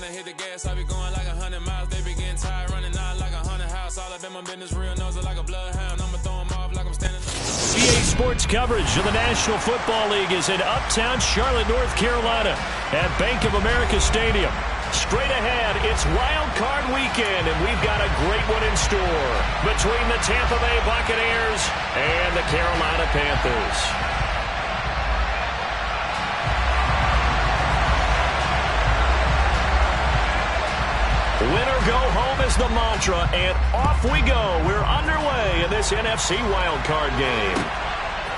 I hit the gas, I be going like 100 miles. They be getting tired, running out like a haunted house. All up in my business, real nose like a bloodhound. I'ma throw them off like I'm standing. EA Sports coverage of the National Football League is in uptown Charlotte, North Carolina at Bank of America Stadium. Straight ahead, it's Wild Card Weekend, and we've got a great one in store between the Tampa Bay Buccaneers and the Carolina Panthers. Win or go home is the mantra, and off we go. We're underway in this NFC Wild Card game.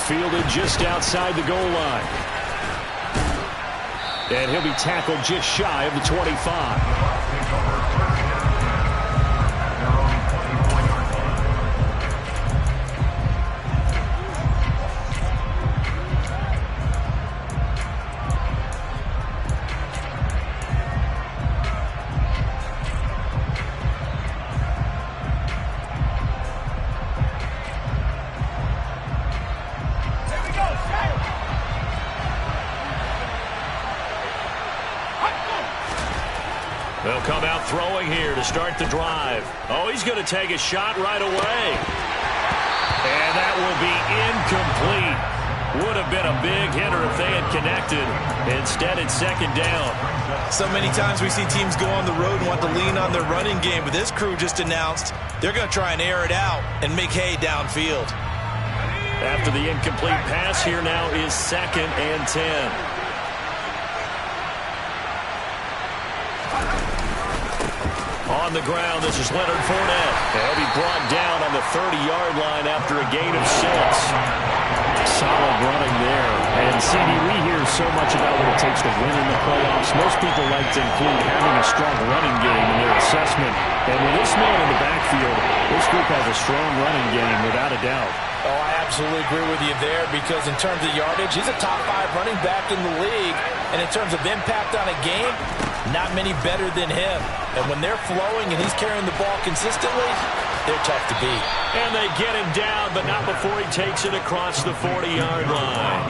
Fielded just outside the goal line. And he'll be tackled just shy of the 25. They'll come out throwing here to start the drive. Oh, he's going to take a shot right away. And that will be incomplete. Would have been a big hitter if they had connected. Instead, it's second down. So many times we see teams go on the road and want to lean on their running game, but this crew just announced they're going to try and air it out and make hay downfield. After the incomplete pass, here now is 2nd and 10. On the ground, this is Leonard Fournette. He'll be brought down on the 30-yard line after a gain of 6. Solid running there. And, CD, we hear so much about what it takes to win in the playoffs. Most people like to include having a strong running game in their assessment. And with this man in the backfield, this group has a strong running game, without a doubt. Oh, I absolutely agree with you there, because in terms of yardage, he's a top 5 running back in the league. And in terms of impact on a game, not many better than him. And when they're flowing and he's carrying the ball consistently, they're tough to beat. And they get him down, but not before he takes it across the 40-yard line.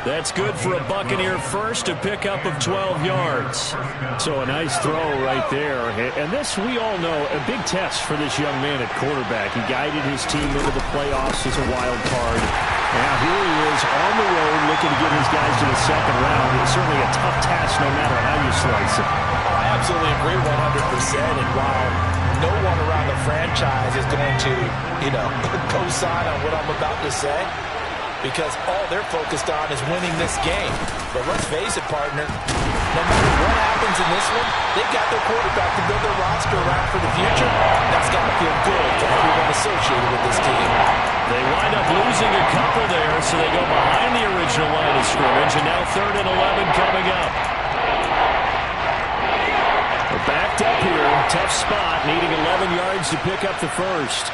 That's good for a Buccaneer first, a pickup of 12 yards. So a nice throw right there. And this, we all know, a big test for this young man at quarterback. He guided his team into the playoffs as a wild card. Now here he is on the road looking to get his guys to the second round. It's certainly a tough task no matter how you slice it. I absolutely agree 100%. And while no one around the franchise is going to, co-sign on what I'm about to say, because all they're focused on is winning this game. But let's face it, partner, no matter what happens in this one, they've got their quarterback to build their roster around for the future. That's got to feel good to everyone associated with this team. They wind up losing a couple there, so they go behind the original line of scrimmage, and now 3rd and 11 coming up. They're backed up here, tough spot, needing 11 yards to pick up the first.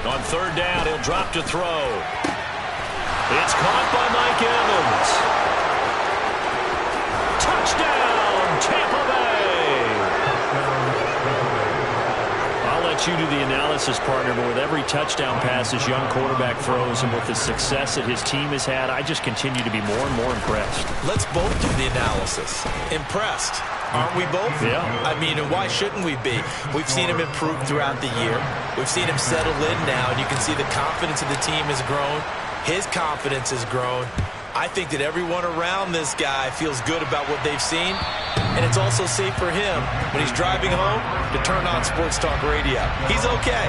On 3rd down, he'll drop to throw. It's caught by Mike Evans. Touchdown, Tampa Bay! I'll let you do the analysis, partner, but with every touchdown pass this young quarterback throws and with the success that his team has had, I just continue to be more and more impressed. Let's both do the analysis. Impressed. Aren't we both? Yeah. I mean, and why shouldn't we be? We've seen him improve throughout the year. We've seen him settle in now, and you can see the confidence of the team has grown. His confidence has grown. I think that everyone around this guy feels good about what they've seen, and it's also safe for him when he's driving home to turn on Sports Talk Radio. He's okay.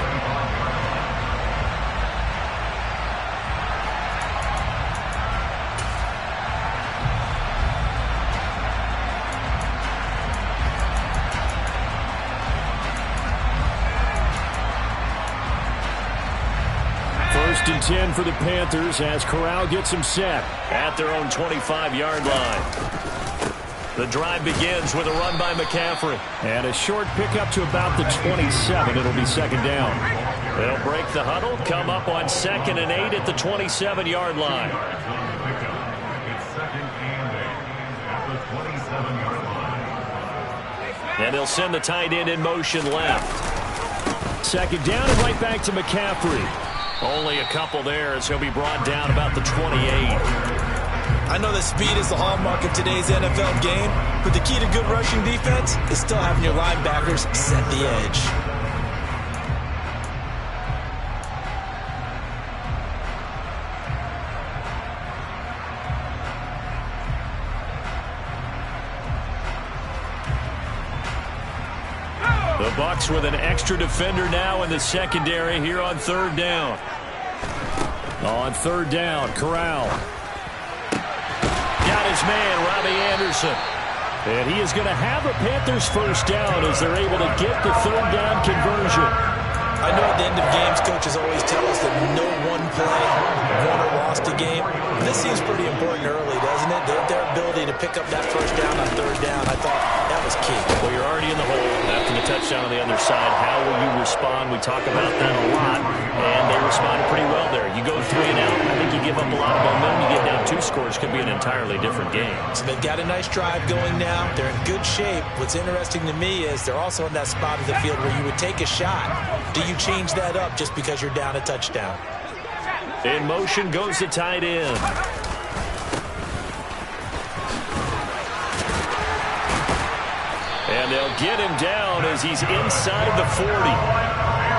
First and 10 for the Panthers as Corral gets him set at their own 25-yard line. The drive begins with a run by McCaffrey. And a short pickup to about the 27. It'll be second down. They'll break the huddle, come up on 2nd and 8 at the 27-yard line. And they'll send the tight end in motion left. Second down and right back to McCaffrey. Only a couple there as he'll be brought down about the 28. I know that speed is the hallmark of today's NFL game, but the key to good rushing defense is still having your linebackers set the edge. The Bucs with an extra defender now in the secondary here on third down. On third down, Corral. Got his man, Robbie Anderson. And he is going to have a Panthers first down as they're able to get the third down conversion. I know at the end of games, coaches always tell us that no one play won or lost a game. This seems pretty important early, doesn't it? Their ability to pick up that first down on third down, I thought that was key. Well, you're already in the hole after the touchdown on the other side. How will you respond? We talk about that a lot, and they responded pretty well there. You go 3 and out, I think you give up a lot of momentum. You get down 2 scores, could be an entirely different game. So they've got a nice drive going now. They're in good shape. What's interesting to me is they're also in that spot of the field where you would take a shot. Do you change that up just because you're down a touchdown? In motion goes the tight end. And they'll get him down as he's inside the 40.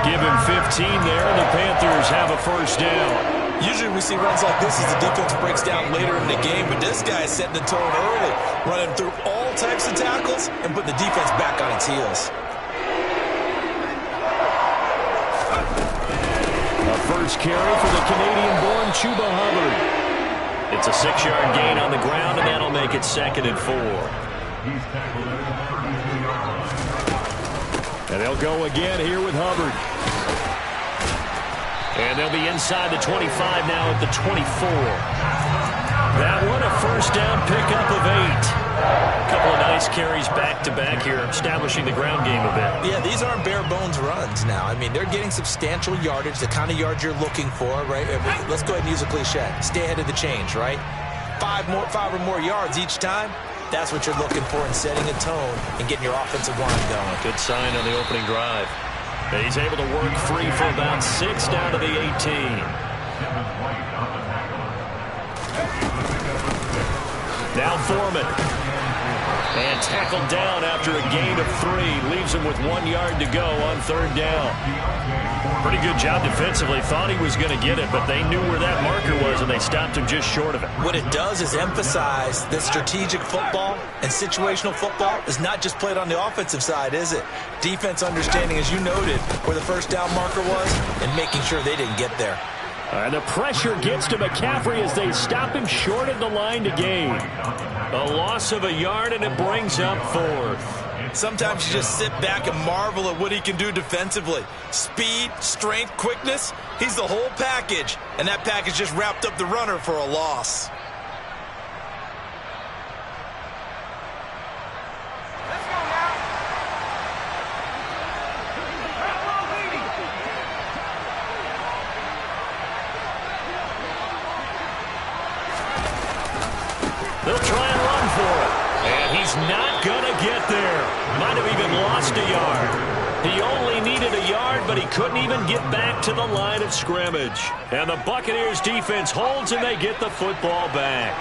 Give him 15 there, and the Panthers have a first down. Usually we see runs like this as the defense breaks down later in the game, but this guy is setting the tone early, running through all types of tackles and putting the defense back on its heels. A first carry for the Canadian-born Chuba Hubbard. It's a 6-yard gain on the ground, and that'll make it 2nd and 4. And they'll go again here with Hubbard. And they'll be inside the 25 now at the 24. That one a first down pickup of 8. A couple of nice carries back-to-back here, establishing the ground game a bit. Yeah, these aren't bare-bones runs now. I mean, they're getting substantial yardage, the kind of yards you're looking for, right? Let's go ahead and use a cliche. Stay ahead of the change, right? 5 or more yards each time. That's what you're looking for in setting a tone and getting your offensive line going. Good sign on the opening drive. He's able to work free for about 6 down to the 18. Now Foreman. And tackled down after a gain of 3. Leaves him with 1 yard to go on third down. Pretty good job defensively. Thought he was going to get it, but they knew where that marker was, and they stopped him just short of it. What it does is emphasize that strategic football and situational football is not just played on the offensive side, is it? Defense understanding, as you noted, where the first down marker was and making sure they didn't get there. And the pressure gets to McCaffrey as they stop him short of the line to gain. A loss of a yard, and it brings up 4th. Sometimes you just sit back and marvel at what he can do defensively. Speed, strength, quickness, he's the whole package. And that package just wrapped up the runner for a loss. They'll try and run for it. And he's not going to get there. Might have even lost a yard. He only needed a yard, but he couldn't even get back to the line of scrimmage. And the Buccaneers defense holds, and they get the football back.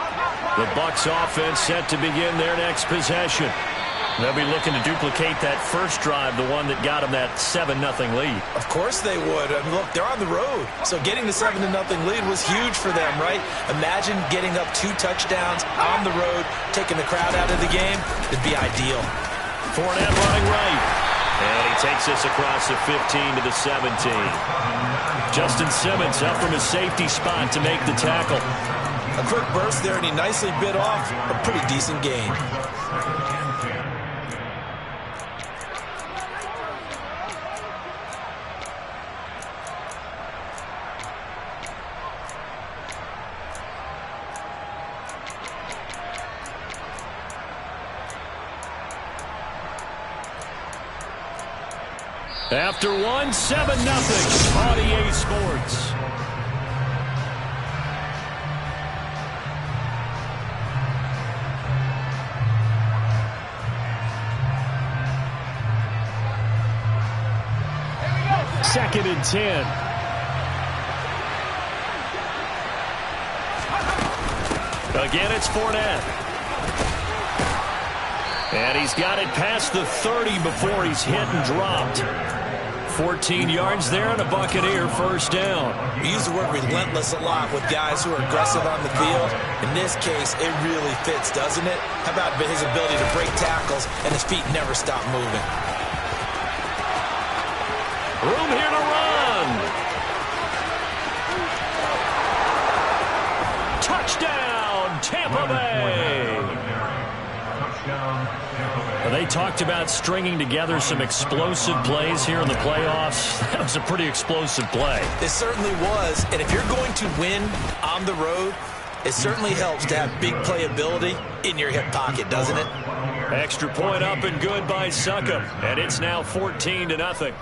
The Bucs offense set to begin their next possession. They'll be looking to duplicate that first drive, the one that got them that 7-0 lead. Of course they would. I mean, look, they're on the road. So getting the 7-0 lead was huge for them, right? Imagine getting up 2 touchdowns on the road, taking the crowd out of the game. It'd be ideal. Fournette running right. And he takes this across the 15 to the 17. Justin Simmons up from his safety spot to make the tackle. A quick burst there, and he nicely bit off a pretty decent gain. After 7-0 on EA Sports. Second and 10. Again, it's Fournette. And he's got it past the 30 before he's hit and dropped. 14 yards there and a Buccaneer first down. We use the word relentless a lot with guys who are aggressive on the field. In this case, it really fits, doesn't it? How about his ability to break tackles and his feet never stop moving? Room here to run. Touchdown, Tampa Bay. They talked about stringing together some explosive plays here in the playoffs. That was a pretty explosive play. It certainly was. And if you're going to win on the road, it certainly helps to have big playability in your hip pocket, doesn't it? Extra point up and good by Succop. And it's now 14-0.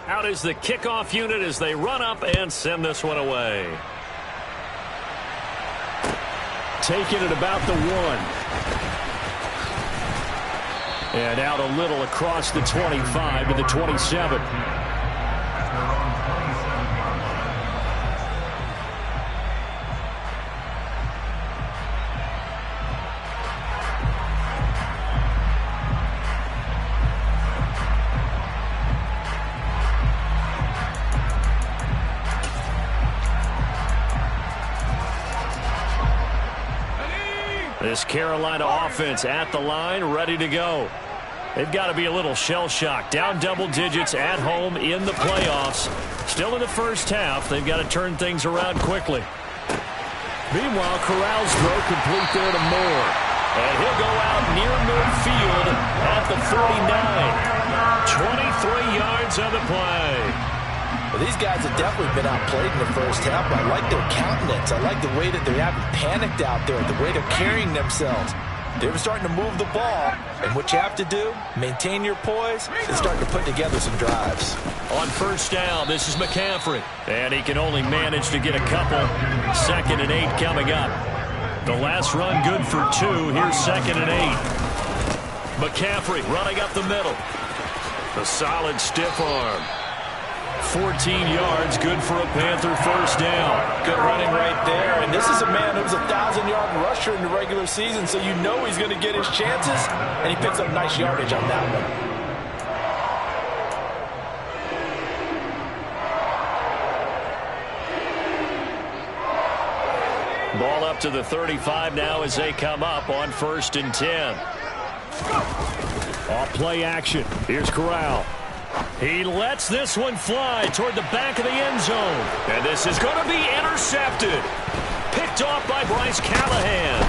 Out is the kickoff unit as they run up and send this one away. Taking it about the 1. And out a little across the 25 to the 27. This Carolina offense at the line, ready to go. They've got to be a little shell-shocked. Down double digits at home in the playoffs. Still in the first half. They've got to turn things around quickly. Meanwhile, Corral's throw complete there to Moore. And he'll go out near midfield at the 49. 23 yards on the play. Well, these guys have definitely been outplayed in the first half, but I like their countenance. I like the way that they haven't panicked out there, the way they're carrying themselves. They're starting to move the ball, and what you have to do, maintain your poise, and start to put together some drives. On first down, this is McCaffrey, and he can only manage to get a couple. 2nd and 8 coming up. The last run good for 2. Here's 2nd and 8. McCaffrey running up the middle. A solid stiff arm. 14 yards, good for a Panther first down. Good running right there. And this is a man who's a 1,000-yard rusher in the regular season, so you know he's going to get his chances, and he picks up nice yardage on that one. Ball up to the 35 now as they come up on 1st and 10. Off play action. Here's Corral. He lets this one fly toward the back of the end zone. And this is going to be intercepted. Picked off by Bryce Callahan.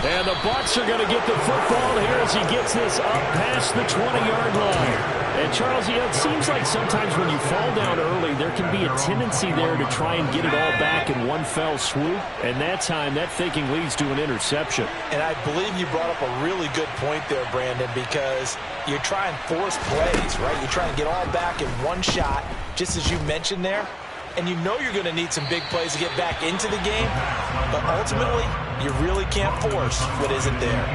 And the Bucs are going to get the football here as he gets this up past the 20-yard line. And, Charles, it seems like sometimes when you fall down early, there can be a tendency there to try and get it all back in one fell swoop. And that time, that thinking leads to an interception. And I believe you brought up a really good point there, Brandon, because you're trying to force plays, right? You're trying to get all back in one shot, just as you mentioned there. And you know you're going to need some big plays to get back into the game. But ultimately, you really can't force what isn't there.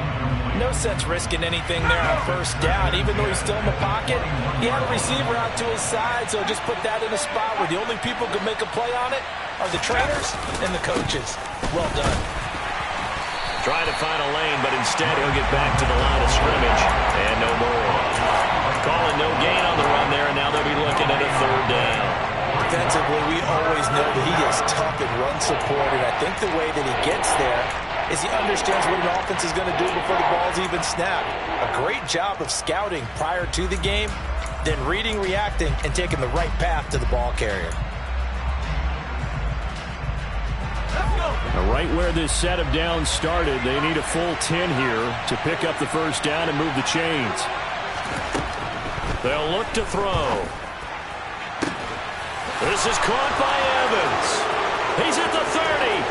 No sense risking anything there on first down. Even though he's still in the pocket, he had a receiver out to his side, so just put that in a spot where the only people who can make a play on it are the trainers and the coaches. Well done. Trying to find a lane, but instead he'll get back to the line of scrimmage. And no more. Calling no gain on the run there, and now they'll be looking at a 3rd down. Defensively, we always know that he is tough in run support, and I think the way that he gets there is he understands what an offense is going to do before the ball's even snapped. A great job of scouting prior to the game, then reading, reacting, and taking the right path to the ball carrier. Right where this set of downs started, they need a full 10 here to pick up the first down and move the chains. They'll look to throw. This is caught by Evans. He's at the 30.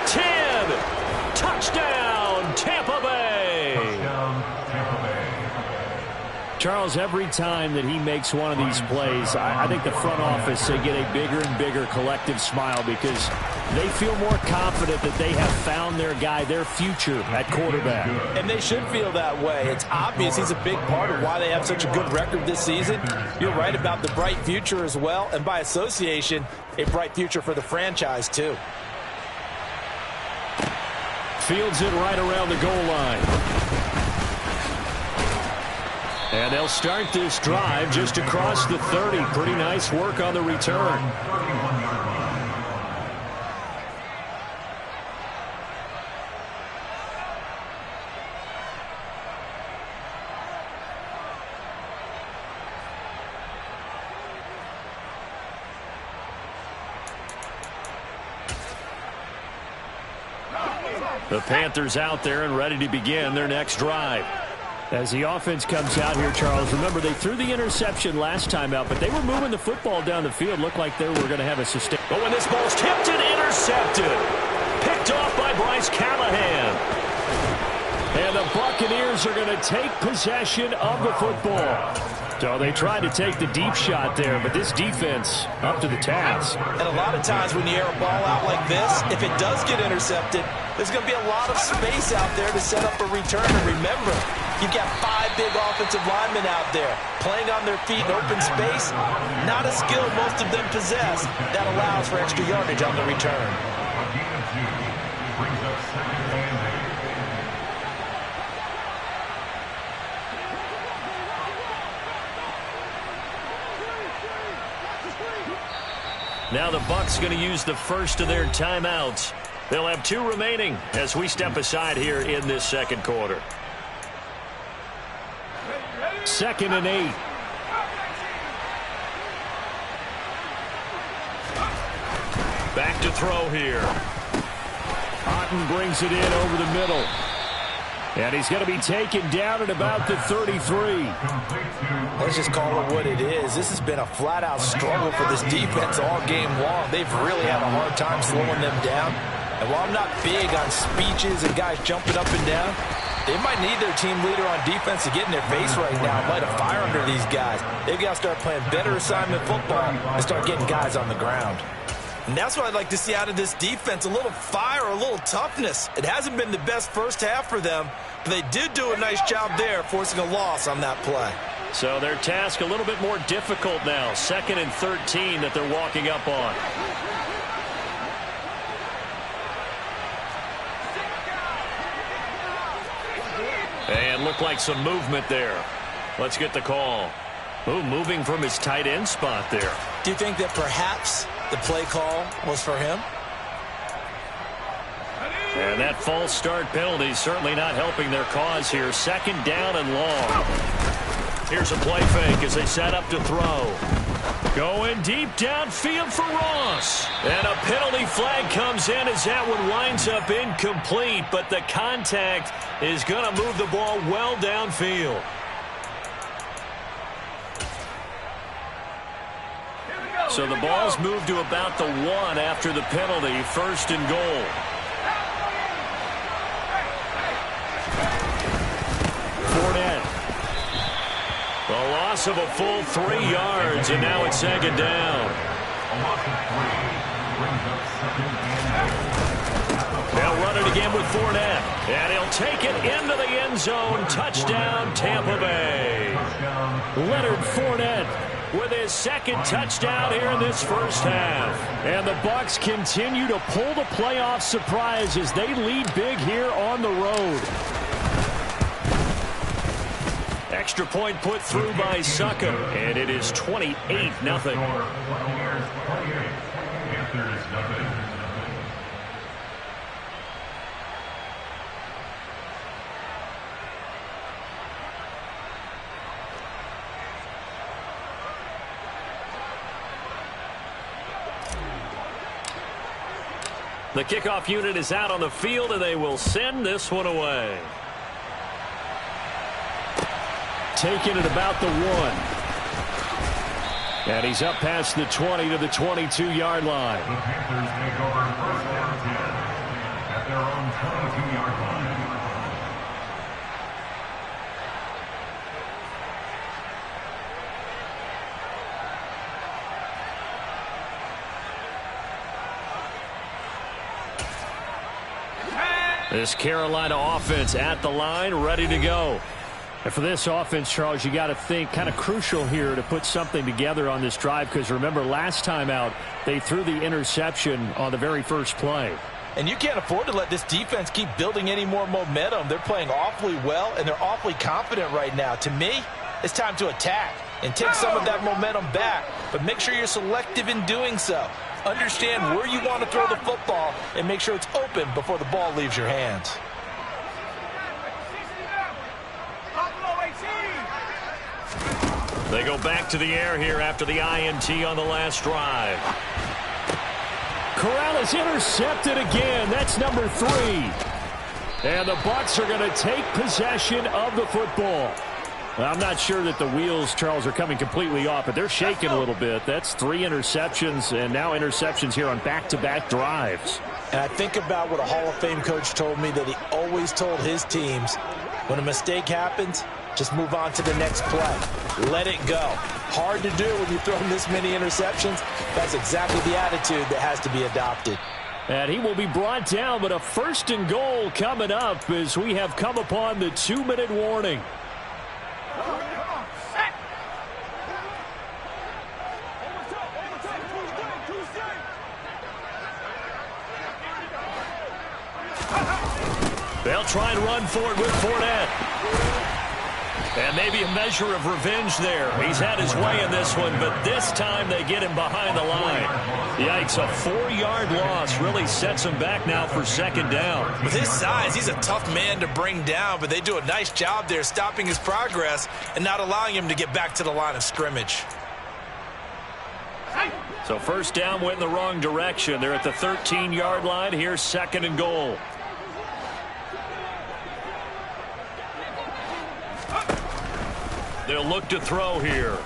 10. Touchdown, Tampa Bay. Charles, every time that he makes one of these plays, I think the front office, they get a bigger and bigger collective smile because they feel more confident that they have found their guy, their future at quarterback. And they should feel that way. It's obvious he's a big part of why they have such a good record this season. You're right about the bright future as well, and by association, a bright future for the franchise too. Fields it right around the goal line. And they'll start this drive just across the 30. Pretty nice work on the return. The Panthers out there and ready to begin their next drive. As the offense comes out here, Charles, remember they threw the interception last time out, but they were moving the football down the field. Looked like they were going to have a sustain. But when this ball's tipped and intercepted, picked off by Bryce Callahan. And the Buccaneers are going to take possession of the football. So they tried to take the deep shot there, but this defense up to the task. And a lot of times when you air a ball out like this, if it does get intercepted, there's going to be a lot of space out there to set up a return. And remember, you've got 5 big offensive linemen out there playing on their feet in open space. Not a skill most of them possess that allows for extra yardage on the return. Now the Bucs going to use the first of their timeouts. They'll have 2 remaining as we step aside here in this second quarter. 2nd and 8. Back to throw here. Otten brings it in over the middle. And he's going to be taken down at about the 33. Let's just call it what it is. This has been a flat-out struggle for this defense all game long. They've really had a hard time slowing them down. And while I'm not big on speeches and guys jumping up and down, they might need their team leader on defense to get in their face right now and light a fire under these guys. They've got to start playing better assignment football and start getting guys on the ground. And that's what I'd like to see out of this defense, a little fire, a little toughness. It hasn't been the best first half for them, but they did do a nice job there, forcing a loss on that play. So their task a little bit more difficult now. 2nd and 13 that they're walking up on. And looked like some movement there. Let's get the call. Ooh, moving from his tight end spot there. Do you think that perhaps the play call was for him? And that false start penalty is certainly not helping their cause here. 2nd down and long. Here's a play fake as they set up to throw. Going deep downfield for Ross. And a penalty flag comes in as that one winds up incomplete. But the contact is going to move the ball well downfield. So the ball's moved to about the 1 after the penalty. 1st and goal. Fournette. A loss of a full 3 yards, and now it's 2nd down. They'll run it again with Fournette, and he'll take it into the end zone. Touchdown, Tampa Bay. Leonard Fournette with his 2nd touchdown here in this first half. And the Bucs continue to pull the playoff surprise as they lead big here on the road. Extra point put through by Suckum, and it is 28-0. The kickoff unit is out on the field, and they will send this one away. Taking it about the 1. And he's up past the 20 to the 22-yard line. The Panthers take over 1st down 10 at their own 22-yard line. This Carolina offense at the line, ready to go. And for this offense, Charles, you got to think kind of crucial here to put something together on this drive, because remember last time out they threw the interception on the very first play. And you can't afford to let this defense keep building any more momentum. They're playing awfully well, and they're awfully confident right now. To me, it's time to attack and take some of that momentum back, but make sure you're selective in doing so. Understand where you want to throw the football and make sure it's open before the ball leaves your hands. They go back to the air here after the INT on the last drive. Corral is intercepted again. That's number 3. And the Bucs are going to take possession of the football. Well, I'm not sure that the wheels, Charles, are coming completely off, but they're shaking a little bit. That's 3 interceptions, and now interceptions here on back-to-back drives. And I think about what a Hall of Fame coach told me, that he always told his teams, when a mistake happens, just move on to the next play. Let it go. Hard to do when you throw this many interceptions. That's exactly the attitude that has to be adopted. And he will be brought down, but a 1st and goal coming up as we have come upon the 2-minute warning. They'll try and run for it with Fournette. And maybe a measure of revenge there. He's had his way in this one, but this time they get him behind the line. Yikes, a 4-yard loss really sets him back now for 2nd down. With his size, he's a tough man to bring down, but they do a nice job there stopping his progress and not allowing him to get back to the line of scrimmage. So 1st down went in the wrong direction. They're at the 13-yard line. Here's 2nd and goal. They'll look to throw here.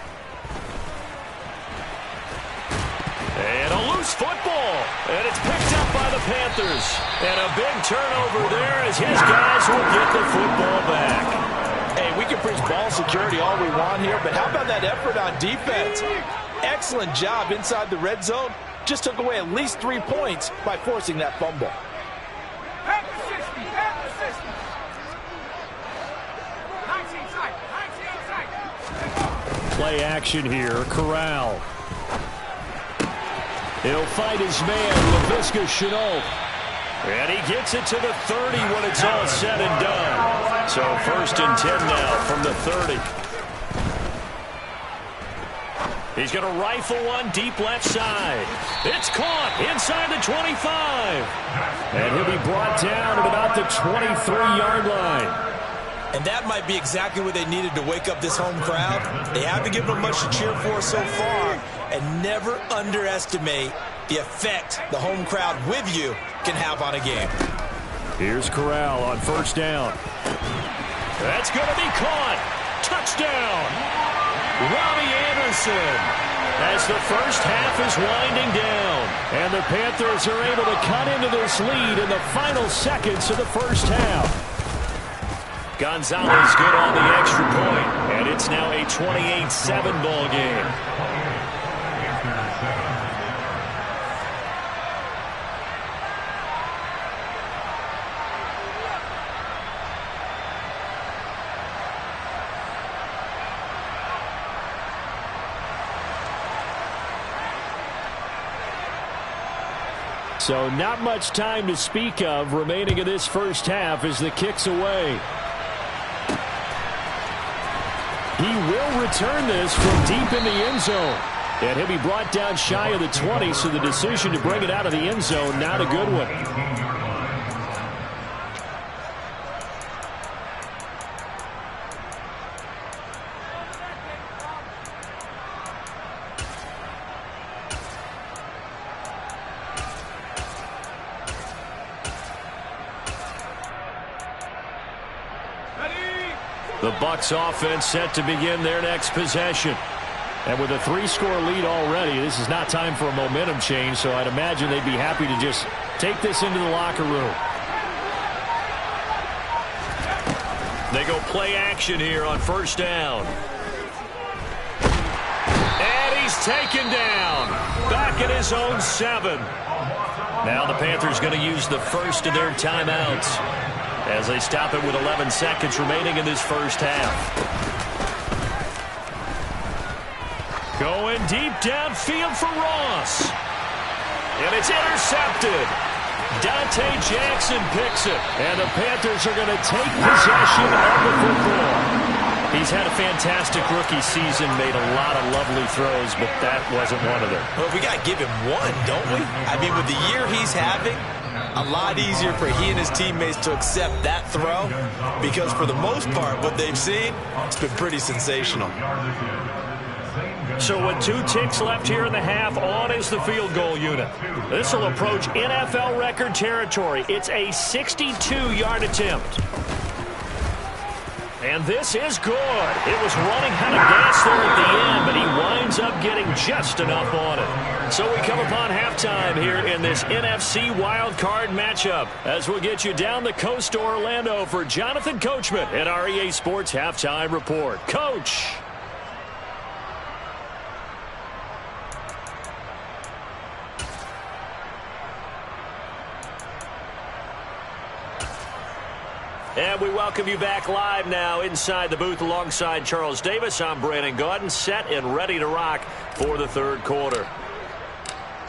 And a loose football. And it's picked up by the Panthers. And a big turnover there as his guys will get the football back. Hey, we can preach ball security all we want here, but how about that effort on defense? Excellent job inside the red zone. Just took away at least 3 points by forcing that fumble. Play action here. Corral. He'll fight his man, LaVisca Chenault. And he gets it to the 30 when it's all said and done. So 1st and 10 now from the 30. He's going to rifle one deep left side. It's caught inside the 25. And he'll be brought down at about the 23-yard line. And that might be exactly what they needed to wake up this home crowd. They haven't given them much to cheer for so far. And never underestimate the effect the home crowd with you can have on a game. Here's Corral on 1st down. That's going to be caught. Touchdown. Robbie Anderson. As the first half is winding down. And the Panthers are able to cut into this lead in the final seconds of the first half. Gonzalez good on the extra point, and it's now a 28-7 ball game. So not much time to speak of remaining in this first half as the kick's away. He will return this from deep in the end zone. And he'll be brought down shy of the 20, so the decision to bring it out of the end zone, not a good one. The Bucs offense set to begin their next possession. And with a 3-score lead already, this is not time for a momentum change, so I'd imagine they'd be happy to just take this into the locker room. They go play action here on 1st down. And he's taken down. Back at his own 7. Now the Panthers going to use the first of their timeouts as they stop it with 11 seconds remaining in this first half. Going deep downfield for Ross. And it's intercepted. Dante Jackson picks it. And the Panthers are going to take possession of the football. He's had a fantastic rookie season, made a lot of lovely throws, but that wasn't one of them. Well, we got to give him one, don't we? I mean, with the year he's having, a lot easier for he and his teammates to accept that throw because for the most part, what they've seen, it's been pretty sensational. So with 2 ticks left here in the half, on is the field goal unit. This will approach NFL record territory. It's a 62-yard attempt. And this is good. It was running out of gas there at the end, but he winds up getting just enough on it. So we come upon halftime here in this NFC wildcard matchup as we'll get you down the coast to Orlando for Jonathan Coachman at our EA Sports Halftime Report. Coach. And we welcome you back live now inside the booth alongside Charles Davis. I'm Brandon Gaudin, set and ready to rock for the third quarter.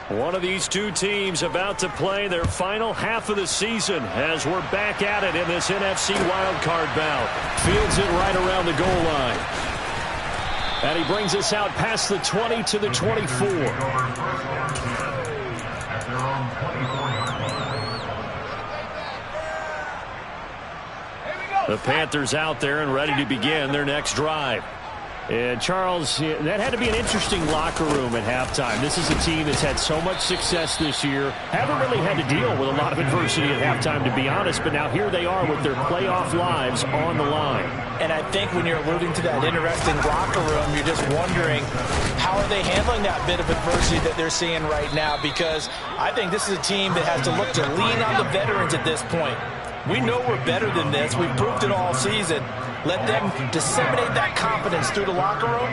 One of these two teams about to play their final half of the season as we're back at it in this NFC wildcard bout. Fields it right around the goal line. And he brings us out past the 20 to the 24. The Panthers out there and ready to begin their next drive. And Charles, that had to be an interesting locker room at halftime. This is a team that's had so much success this year. Haven't really had to deal with a lot of adversity at halftime, to be honest. But now here they are with their playoff lives on the line. And I think when you're alluding to that interesting locker room, you're just wondering how are they handling that bit of adversity that they're seeing right now? Because I think this is a team that has to look to lean on the veterans at this point. We know we're better than this. We've proved it all season. Let them disseminate that confidence through the locker room.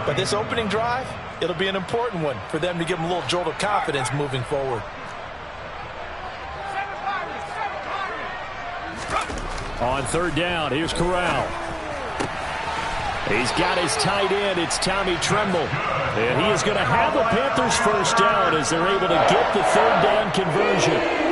But this opening drive, it'll be an important one for them to give them a little jolt of confidence moving forward. On third down, here's Corral. He's got his tight end. It's Tommy Tremble. And he is going to have the Panthers first down as they're able to get the third down conversion.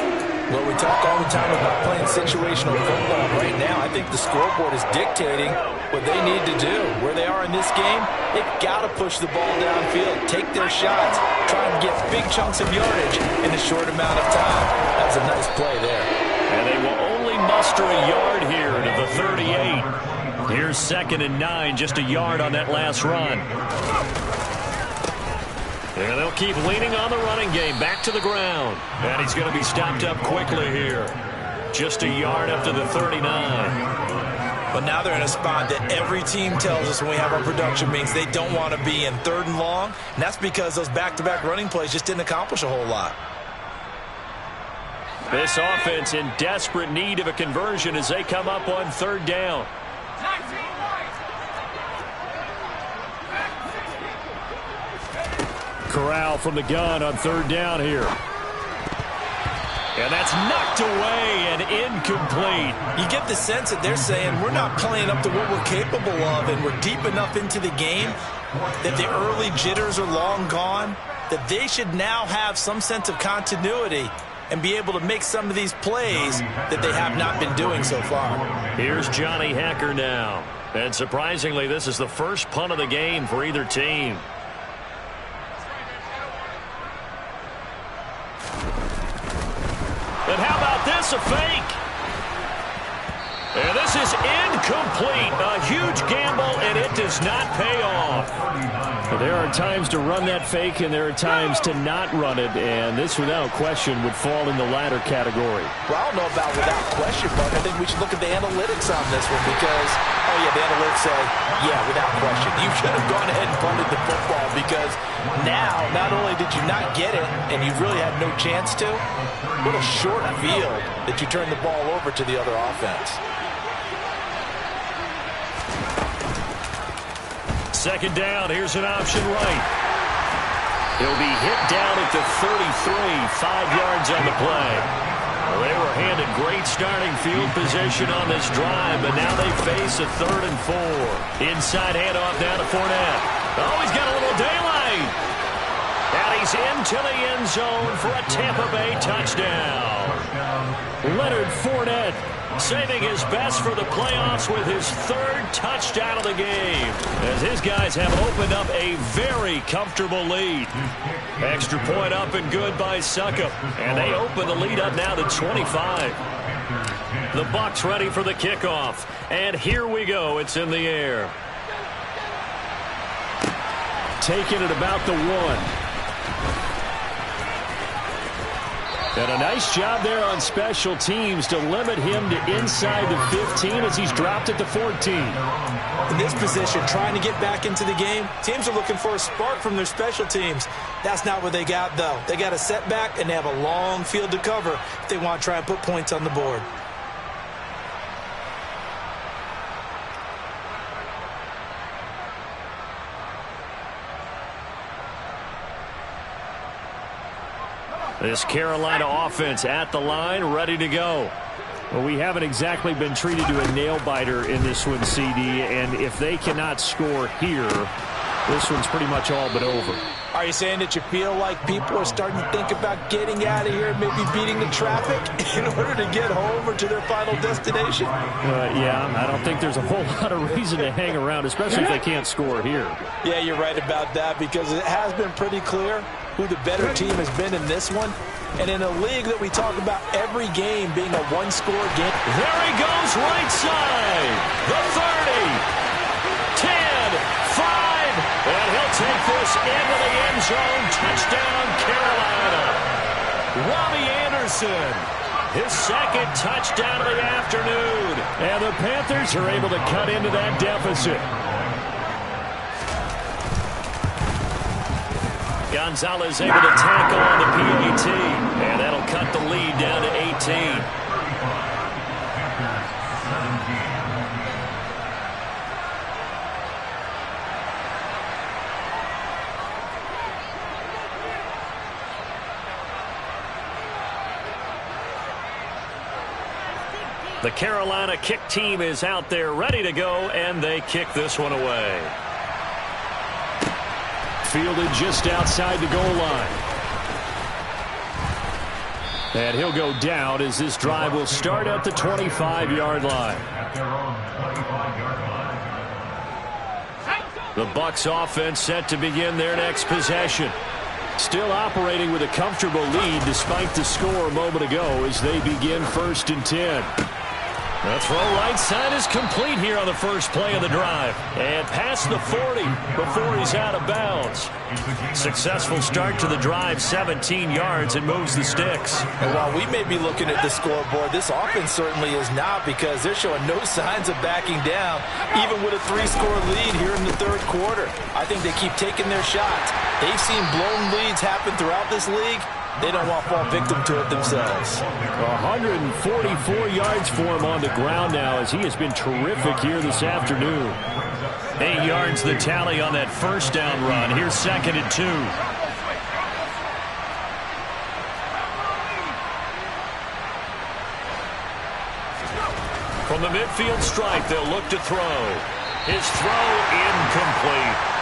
Well, we talk all the time about playing situational football. Right now, I think the scoreboard is dictating what they need to do. Where they are in this game, they've got to push the ball downfield, take their shots, try and get big chunks of yardage in a short amount of time. That was a nice play there. And they will only muster a yard here to the 38. Here's 2nd and 9, just a yard on that last run. And they'll keep leaning on the running game back to the ground. And he's going to be stopped up quickly here. Just a yard up to the 39. But now they're in a spot that every team tells us when we have our production meetings they don't want to be in 3rd and long. And that's because those back-to-back running plays just didn't accomplish a whole lot. This offense in desperate need of a conversion as they come up on 3rd down. Corral from the gun on 3rd down here. And that's knocked away and incomplete. You get the sense that they're saying we're not playing up to what we're capable of, and we're deep enough into the game that the early jitters are long gone, that they should now have some sense of continuity and be able to make some of these plays that they have not been doing so far. Here's Johnny Hecker now. And surprisingly, this is the first punt of the game for either team. And how about this, a fake? And this is incomplete. A huge gamble, and it does not pay off. There are times to run that fake, and there are times to not run it, and this, without question, would fall in the latter category. Well, I don't know about without question, but I think we should look at the analytics on this one because, oh, yeah, the analytics say, yeah, without question. You should have gone ahead and punted the football because now, not only did you not get it, and you really had no chance to, what a short field that you turned the ball over to the other offense. 2nd down, here's an option right. He'll be hit down at the 33, 5 yards on the play. Well, they were handed great starting field position on this drive, but now they face a 3rd and 4. Inside handoff now to Fournette. Oh, he's got a little daylight. And he's into the end zone for a Tampa Bay touchdown. Leonard Fournette saving his best for the playoffs with his 3rd touchdown of the game, as his guys have opened up a very comfortable lead. Extra point up and good by Succop, and they open the lead up now to 25. The Bucs ready for the kickoff, and here we go. It's in the air. Taking it about the 1. And a nice job there on special teams to limit him to inside the 15 as he's dropped at the 14. In this position, trying to get back into the game, teams are looking for a spark from their special teams. That's not what they got, though. They got a setback, and they have a long field to cover if they want to try and put points on the board. This Carolina offense at the line, ready to go. Well, we haven't exactly been treated to a nail-biter in this one, CD, and if they cannot score here, this one's pretty much all but over. Are you saying that you feel like people are starting to think about getting out of here, maybe beating the traffic in order to get home or to their final destination? Yeah, I don't think there's a whole lot of reason to hang around, especially if they can't score here. Yeah, you're right about that, because it has been pretty clear who the better team has been in this one. And in a league that we talk about every game being a one-score game. There he goes, right side. The 30, 10, 5, and he'll take this into the end zone. Touchdown, Carolina. Robbie Anderson, his 2nd touchdown of the afternoon. And the Panthers are able to cut into that deficit. Gonzalez able to tackle on the PAT, and that'll cut the lead down to 18. The Carolina kick team is out there ready to go, and they kick this one away. Fielded just outside the goal line. And he'll go down as this drive will start at the 25-yard line. The Bucs offense set to begin their next possession. Still operating with a comfortable lead despite the score a moment ago as they begin 1st and 10. The throw right side is complete here on the first play of the drive. And past the 40 before he's out of bounds. Successful start to the drive, 17 yards, and moves the sticks. And while we may be looking at the scoreboard, this offense certainly is not, because they're showing no signs of backing down, even with a 3-score lead here in the 3rd quarter. I think they keep taking their shots. They've seen blown leads happen throughout this league. They don't want to fall victim to it themselves. 144 yards for him on the ground now, as he has been terrific here this afternoon. 8 yards the tally on that first down run. Here's 2nd and 2. From the midfield stripe, they'll look to throw. His throw incomplete.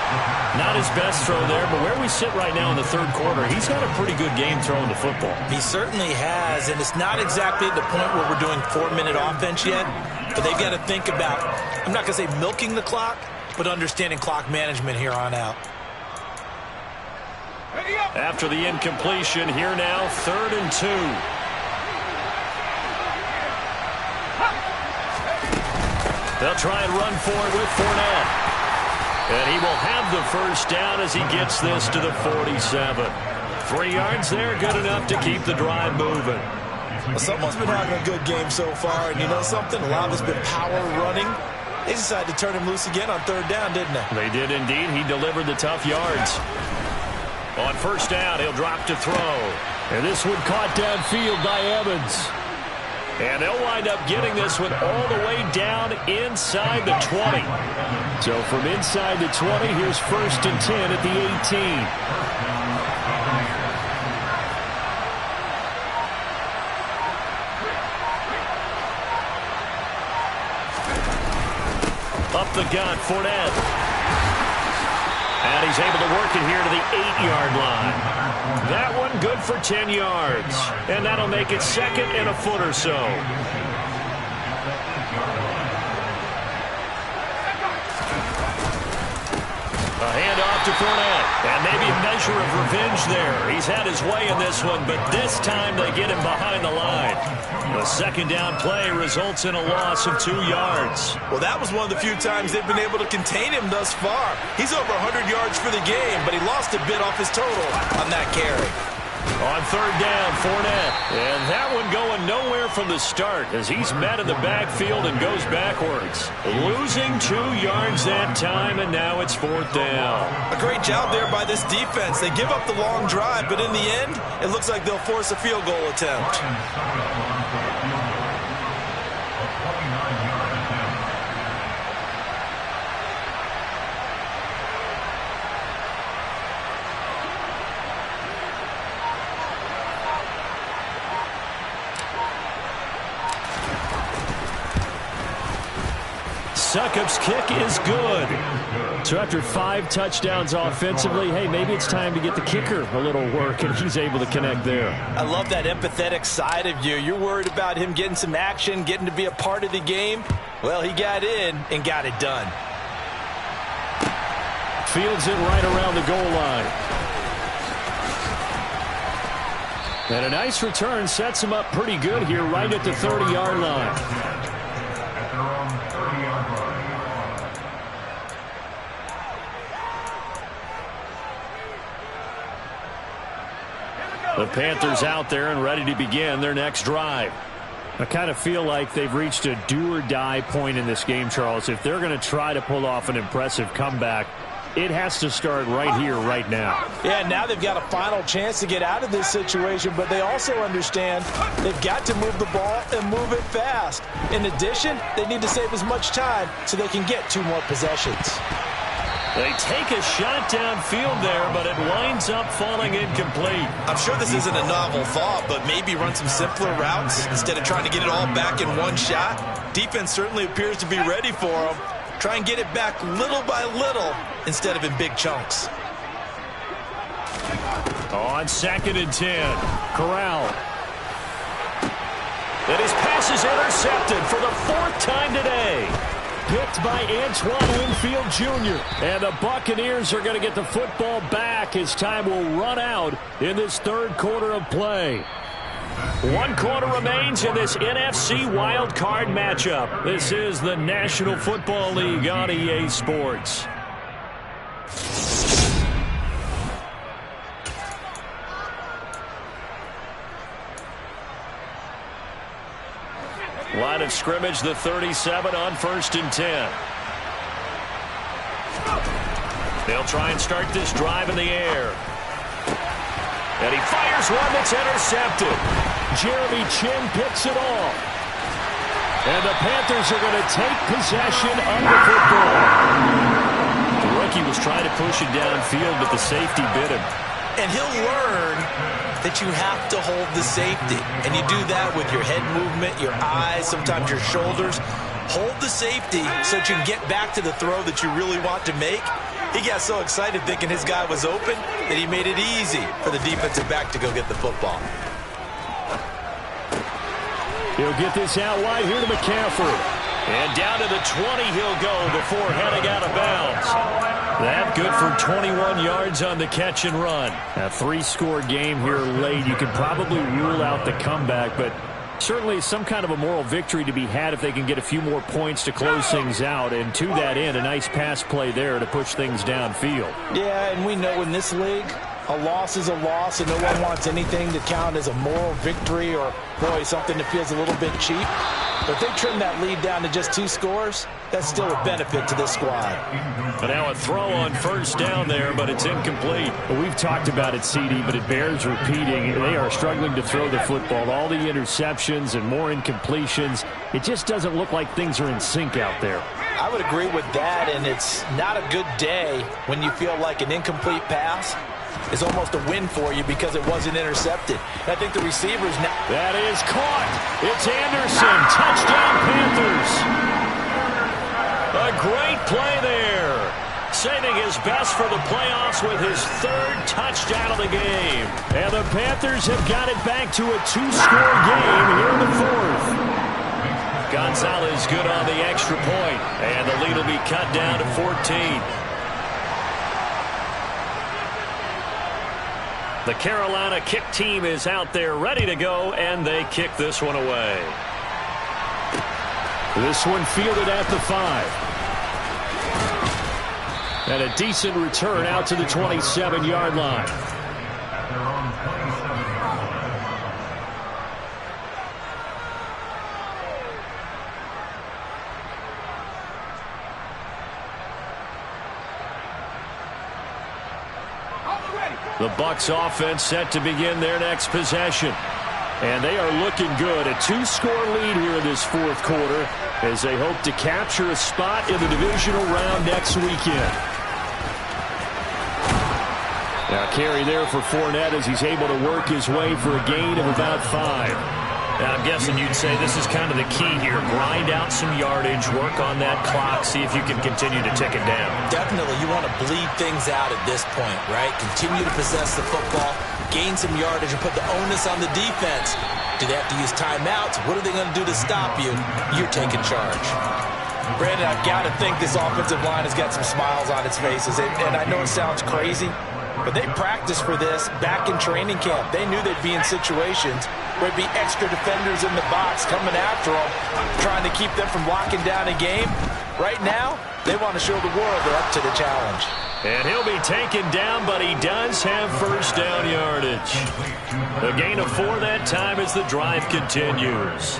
Not his best throw there, but where we sit right now in the 3rd quarter, he's had a pretty good game throwing the football. He certainly has, and it's not exactly the point where we're doing 4-minute offense yet, but they've got to think about, I'm not going to say milking the clock, but understanding clock management here on out. After the incompletion, here now, 3rd and 2. They'll try and run for it with Fournette. And he will have the first down as he gets this to the 47. 3 yards there, good enough to keep the drive moving. Well, someone's been having a good game so far, and you know something? A lot of it's been power running. They decided to turn him loose again on 3rd down, didn't they? They did indeed. He delivered the tough yards. On first down, he'll drop to throw. And this one caught downfield by Evans. And they'll wind up getting this one all the way down inside the 20. So from inside the 20, here's 1st and 10 at the 18. Up the gut, Fournette. And he's able to work it here to the 8-yard line. That one good for 10 yards. And that'll make it second and a foot or so. A handoff to Fournette. And maybe a measure of revenge there. He's had his way in this one, but this time they get him behind the line. The second down play results in a loss of 2 yards. Well, that was one of the few times they've been able to contain him thus far. He's over 100 yards for the game, but he lost a bit off his total on that carry. On third down, Fournette. And that one going nowhere from the start as he's met in the backfield and goes backwards. Losing 2 yards that time, and now it's fourth down. A great job there by this defense. They give up the long drive, but in the end, it looks like they'll force a field goal attempt. Succop's kick is good. So after 5 touchdowns offensively, hey, maybe it's time to get the kicker a little work, and he's able to connect there. I love that empathetic side of you. You're worried about him getting some action, getting to be a part of the game. Well, he got in and got it done. Fields it right around the goal line. And a nice return sets him up pretty good here right at the 30-yard line. At their own 30-yard line. The Panthers out there and ready to begin their next drive. I kind of feel like they've reached a do-or-die point in this game, Charles. If they're going to try to pull off an impressive comeback, it has to start right here, right now. Yeah, now they've got a final chance to get out of this situation, but they also understand they've got to move the ball and move it fast. In addition, they need to save as much time so they can get 2 more possessions. They take a shot downfield there, but it winds up falling incomplete. I'm sure this isn't a novel thought, but maybe run some simpler routes instead of trying to get it all back in one shot. Defense certainly appears to be ready for them. Try and get it back little by little instead of in big chunks. On 2nd and 10, Corral. And his pass is intercepted for the 4th time today. Picked by Antoine Winfield Jr. And the Buccaneers are going to get the football back as time will run out in this 3rd quarter of play. 1 quarter remains in this NFC Wild Card matchup. This is the National Football League on EA Sports. Line of scrimmage, the 37 on 1st and 10. They'll try and start this drive in the air. And he fires one that's intercepted. Jeremy Chin picks it off. And the Panthers are going to take possession of the football. The rookie was trying to push it downfield, but the safety bit him. And he'll learn that you have to hold the safety. And you do that with your head movement, your eyes, sometimes your shoulders. Hold the safety so that you can get back to the throw that you really want to make. He got so excited thinking his guy was open that he made it easy for the defensive back to go get the football. He'll get this out wide here to McCaffrey. And down to the 20 he'll go before heading out of bounds. That good for 21 yards on the catch and run. A 3-score game here late. You could probably rule out the comeback, but certainly some kind of a moral victory to be had if they can get a few more points to close things out. And to that end, a nice pass play there to push things downfield. Yeah, and we know in this league, a loss is a loss, and no one wants anything to count as a moral victory or, boy, something that feels a little bit cheap. But if they trim that lead down to just 2 scores, that's still a benefit to this squad. But now a throw on 1st down there, but it's incomplete. Well, we've talked about it, CD, but it bears repeating. They are struggling to throw the football. All the interceptions and more incompletions. It just doesn't look like things are in sync out there. I would agree with that, and it's not a good day when you feel like an incomplete pass is almost a win for you because it wasn't intercepted. I think the receivers now. That is caught. It's Anderson. Touchdown, Panthers. A great play there. Saving his best for the playoffs with his 3rd touchdown of the game. And the Panthers have got it back to a 2-score game here in the 4th. Gonzalez good on the extra point, and the lead will be cut down to 14. The Carolina kick team is out there ready to go, and they kick this one away. This one fielded at the 5. And a decent return out to the 27-yard line. The Bucs offense set to begin their next possession. And they are looking good. A 2-score lead here in this 4th quarter as they hope to capture a spot in the divisional round next weekend. Now carry there for Fournette as he's able to work his way for a gain of about 5. Now I'm guessing you'd say this is kind of the key here. Grind out some yardage, work on that clock, see if you can continue to tick it down. Definitely, you want to bleed things out at this point, right? Continue to possess the football, gain some yardage, and put the onus on the defense. Do they have to use timeouts? What are they going to do to stop you? You're taking charge. Brandon, I've got to think this offensive line has got some smiles on its faces. And I know it sounds crazy, but they practiced for this back in training camp. They knew they'd be in situations where there'd be extra defenders in the box coming after them, trying to keep them from locking down a game. Right now, they want to show the world they're up to the challenge. And he'll be taken down, but he does have first down yardage. A gain of 4 that time as the drive continues.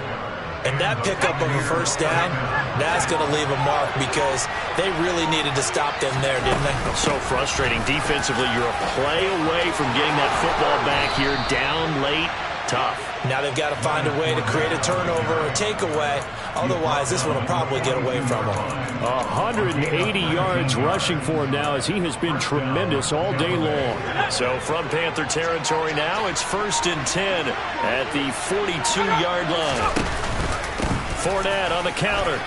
And that pickup of a first down, that's going to leave a mark because they really needed to stop them there, didn't they? So frustrating. Defensively, you're a play away from getting that football back here. Down late, tough. Now they've got to find a way to create a turnover or takeaway. Otherwise, this one will probably get away from them. 180 yards rushing for him now as he has been tremendous all day long. So from Panther territory now, it's 1st and 10 at the 42-yard line. Fournette on the counter.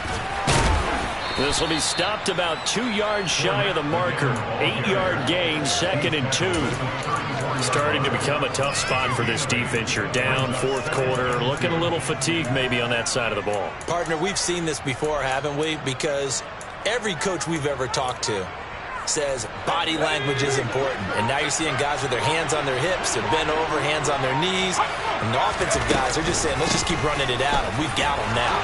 This will be stopped about 2 yards shy of the marker. 8-yard gain, 2nd and 2. Starting to become a tough spot for this defense. You're down 4th quarter, looking a little fatigued maybe on that side of the ball. Partner, we've seen this before, haven't we? Because every coach we've ever talked to says body language is important. And now you're seeing guys with their hands on their hips, they're bent over, hands on their knees. And the offensive guys are just saying, let's just keep running it out, and we've got them now.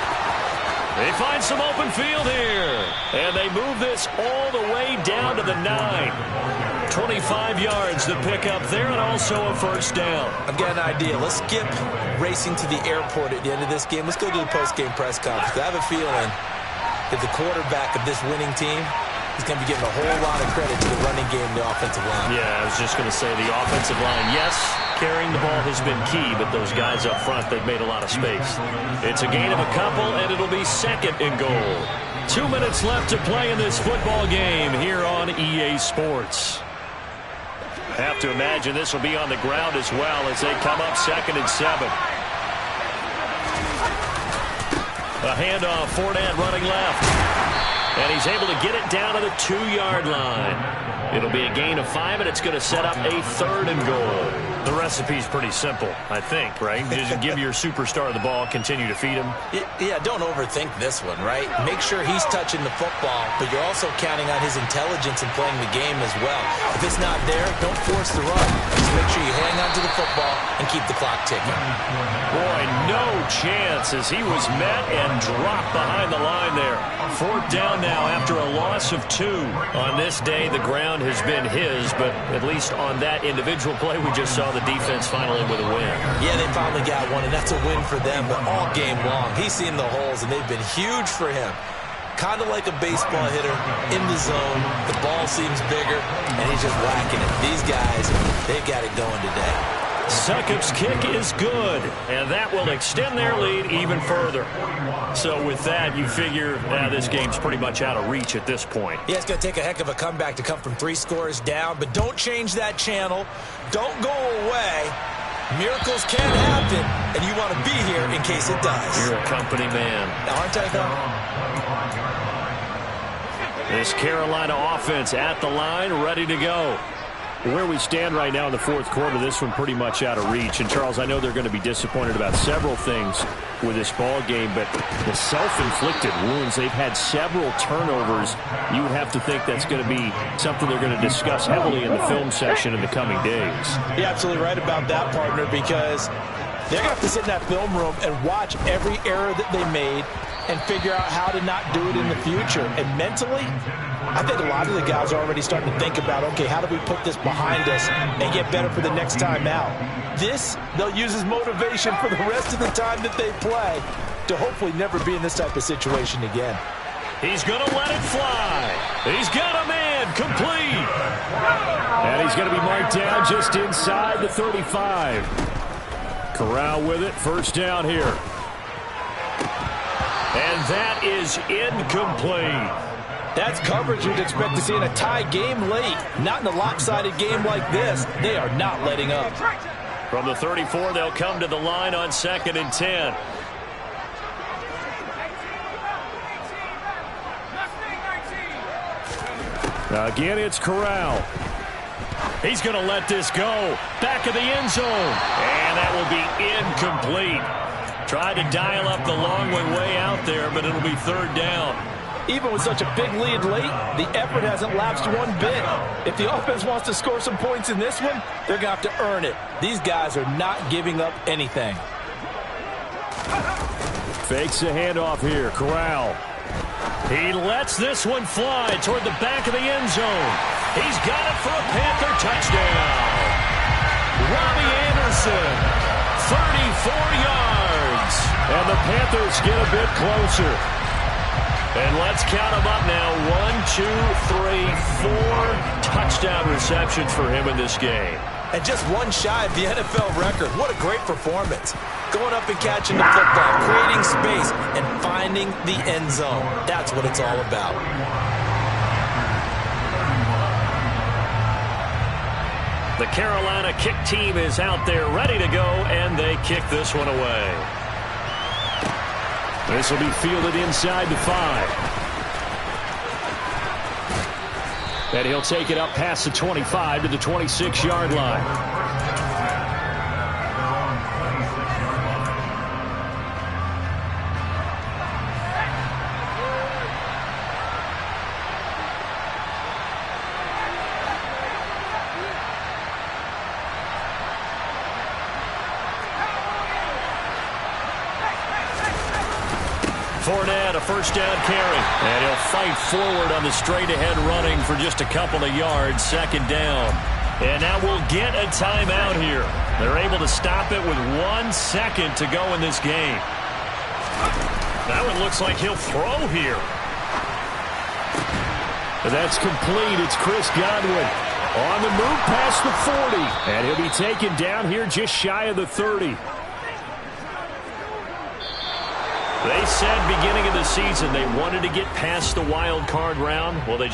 They find some open field here. And they move this all the way down to the 9. 25 yards to pick up there, and also a first down. I've got an idea. Let's skip racing to the airport at the end of this game. Let's go to the post-game press conference. I have a feeling that the quarterback of this winning team is going to be giving a whole lot of credit to the running game and the offensive line. Yeah, I was just going to say the offensive line, yes, carrying the ball has been key, but those guys up front, they've made a lot of space. It's a gain of a couple, and it'll be 2nd and goal. 2 minutes left to play in this football game here on EA Sports. Have to imagine this will be on the ground as well as they come up 2nd and 7. A handoff, Fournette running left. And he's able to get it down to the 2-yard line. It'll be a gain of 5, and it's going to set up a 3rd and goal. The recipe's pretty simple, I think, right? Just give your superstar the ball, continue to feed him. Yeah, don't overthink this one, right? Make sure he's touching the football, but you're also counting on his intelligence in playing the game as well. If it's not there, don't force the run. Just make sure you hang on to the football and keep the clock ticking. Boy, no chance as he was met and dropped behind the line there. 4th down now after a loss of 2. On this day, the ground has been his, but at least on that individual play, we just saw the defense finally with a win. Yeah, they finally got one, and that's a win for them, but all game long, he's seen the holes, and they've been huge for him. Kind of like a baseball hitter in the zone. The ball seems bigger, and he's just whacking it. These guys, they've got it going today. Succop's kick is good, and that will extend their lead even further. So with that, you figure this game's pretty much out of reach at this point. Yeah, it's going to take a heck of a comeback to come from 3 scores down, but don't change that channel. Don't go away. Miracles can happen, and you want to be here in case it does. You're a company man. Aren't I, though? This Carolina offense at the line, ready to go. Where we stand right now in the fourth quarter, this one pretty much out of reach. And, Charles, I know they're going to be disappointed about several things with this ball game, but the self-inflicted wounds, they've had several turnovers. You would have to think that's going to be something they're going to discuss heavily in the film section in the coming days. You're absolutely right about that, partner, because they're going to have to sit in that film room and watch every error that they made and figure out how to not do it in the future. And mentally, I think a lot of the guys are already starting to think about, okay, how do we put this behind us and get better for the next time out? This, they'll use as motivation for the rest of the time that they play to hopefully never be in this type of situation again. He's going to let it fly. He's got a man complete. And he's going to be marked down just inside the 35. Corral with it, first down here. And that is incomplete. That's coverage you'd expect to see in a tie game late. Not in a lopsided game like this. They are not letting up. From the 34, they'll come to the line on 2nd and 10. Again, it's Corral. He's going to let this go. Back of the end zone. And that will be incomplete. Tried to dial up the long way out there, but it'll be 3rd down. Even with such a big lead late, the effort hasn't lapsed one bit. If the offense wants to score some points in this one, they're going to have to earn it. These guys are not giving up anything. Fakes a handoff here. Corral. He lets this one fly toward the back of the end zone. He's got it for a Panther touchdown. Robbie Anderson, 34 yards. And the Panthers get a bit closer. And let's count them up now. 1, 2, 3, 4 touchdown receptions for him in this game. And just one shy of the NFL record. What a great performance. Going up and catching the football, creating space, and finding the end zone. That's what it's all about. The Carolina kick team is out there ready to go, and they kick this one away. This will be fielded inside the 5. And he'll take it up past the 25 to the 26-yard line. Fournette, a first down carry. And he'll fight forward on the straight-ahead running for just a couple of yards. 2nd down. And now we'll get a timeout here. They're able to stop it with 1 second to go in this game. Now it looks like he'll throw here. That's complete. It's Chris Godwin on the move past the 40. And he'll be taken down here just shy of the 30. They said beginning of the season they wanted to get past the wild card round. Well, they just